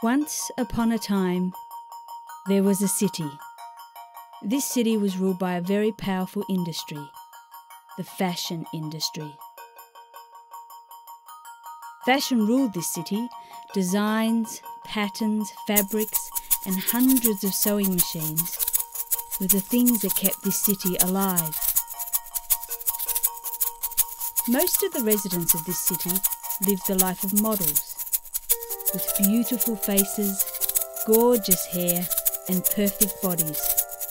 Once upon a time, there was a city. This city was ruled by a very powerful industry, the fashion industry. Fashion ruled this city. Designs, patterns, fabrics, and hundreds of sewing machines were the things that kept this city alive. Most of the residents of this city lived the life of models, with beautiful faces, gorgeous hair, and perfect bodies,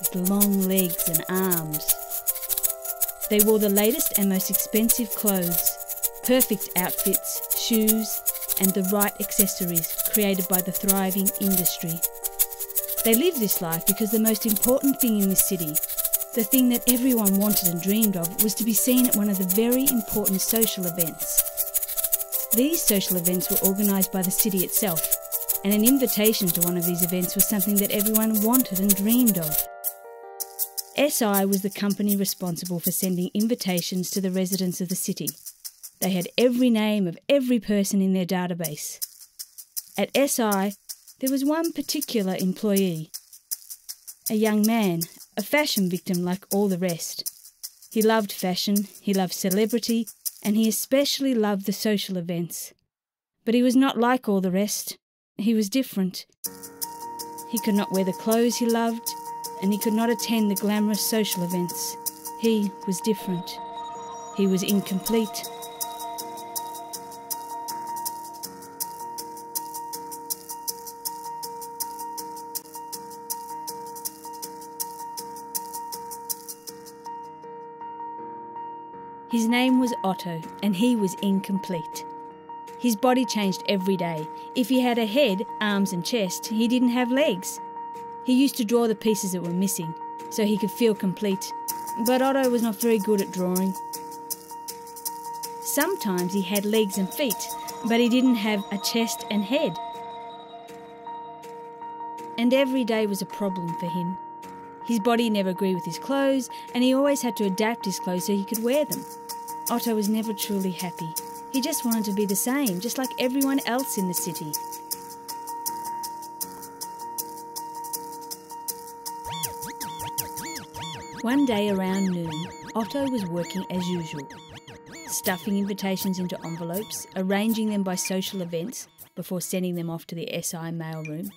with long legs and arms. They wore the latest and most expensive clothes, perfect outfits, shoes, and the right accessories created by the thriving industry. They lived this life because the most important thing in this city, the thing that everyone wanted and dreamed of, was to be seen at one of the very important social events. These social events were organised by the city itself, and an invitation to one of these events was something that everyone wanted and dreamed of. SI was the company responsible for sending invitations to the residents of the city. They had every name of every person in their database. At SI, there was one particular employee, a young man, a fashion victim like all the rest. He loved fashion, he loved celebrity, and he especially loved the social events. But he was not like all the rest. He was different. He could not wear the clothes he loved, and he could not attend the glamorous social events. He was different. He was incomplete. His name was Otto, and he was incomplete. His body changed every day. If he had a head, arms and chest, he didn't have legs. He used to draw the pieces that were missing, so he could feel complete. But Otto was not very good at drawing. Sometimes he had legs and feet, but he didn't have a chest and head. And every day was a problem for him. His body never agreed with his clothes, and he always had to adapt his clothes so he could wear them. Otto was never truly happy. He just wanted to be the same, just like everyone else in the city. One day around noon, Otto was working as usual, stuffing invitations into envelopes, arranging them by social events before sending them off to the SI mailroom.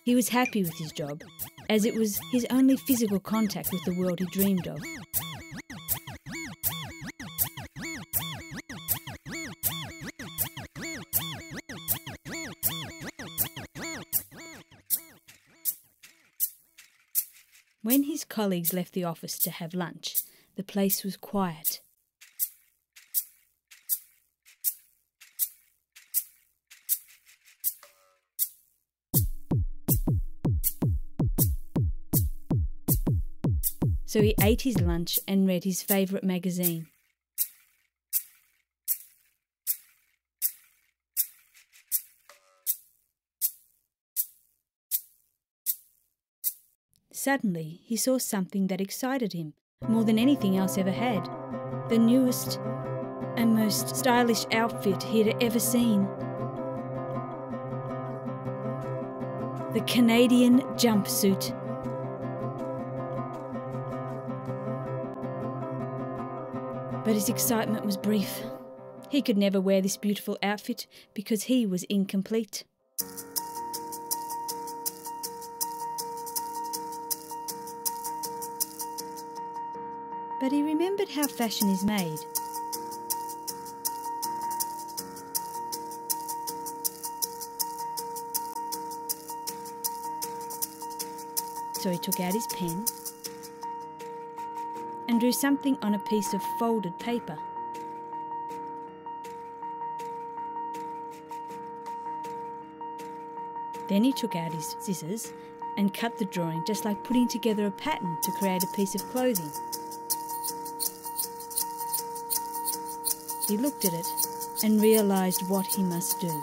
He was happy with his job, as it was his only physical contact with the world he dreamed of. When his colleagues left the office to have lunch, the place was quiet. So he ate his lunch and read his favourite magazine. Suddenly, he saw something that excited him more than anything else ever had. The newest and most stylish outfit he had ever seen. The Canadian jumpsuit. But his excitement was brief. He could never wear this beautiful outfit because he was incomplete. But he remembered how fashion is made. So he took out his pen and drew something on a piece of folded paper. Then he took out his scissors and cut the drawing, just like putting together a pattern to create a piece of clothing. He looked at it and realised what he must do.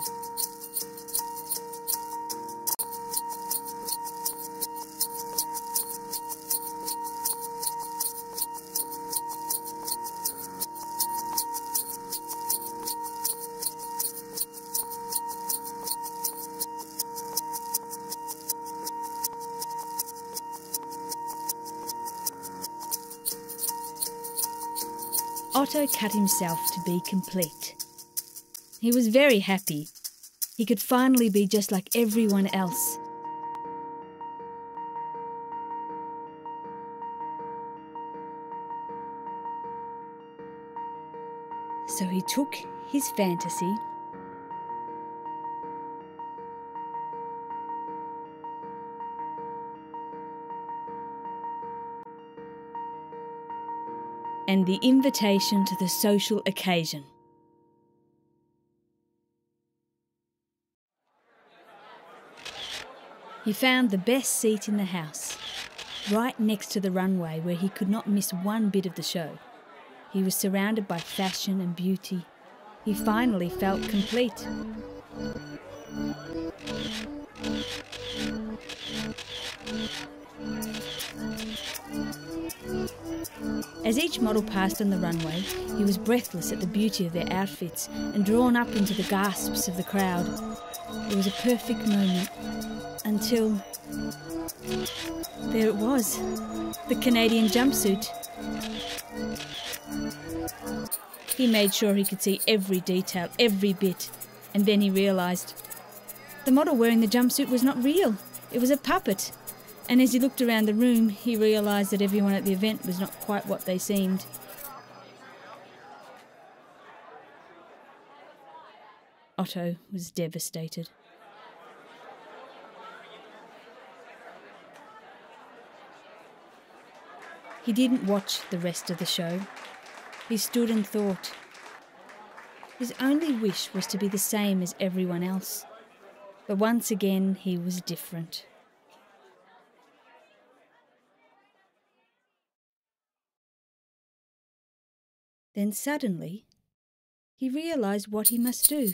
Otto cut himself to be complete. He was very happy. He could finally be just like everyone else. So he took his fantasy and the invitation to the social occasion. He found the best seat in the house, right next to the runway where he could not miss one bit of the show. He was surrounded by fashion and beauty. He finally felt complete. As each model passed on the runway, he was breathless at the beauty of their outfits and drawn up into the gasps of the crowd. It was a perfect moment until there it was, the Canadian jumpsuit. He made sure he could see every detail, every bit, and then he realised the model wearing the jumpsuit was not real. It was a puppet. And as he looked around the room, he realised that everyone at the event was not quite what they seemed. Otto was devastated. He didn't watch the rest of the show. He stood and thought. His only wish was to be the same as everyone else. But once again, he was different. Then suddenly, he realised what he must do.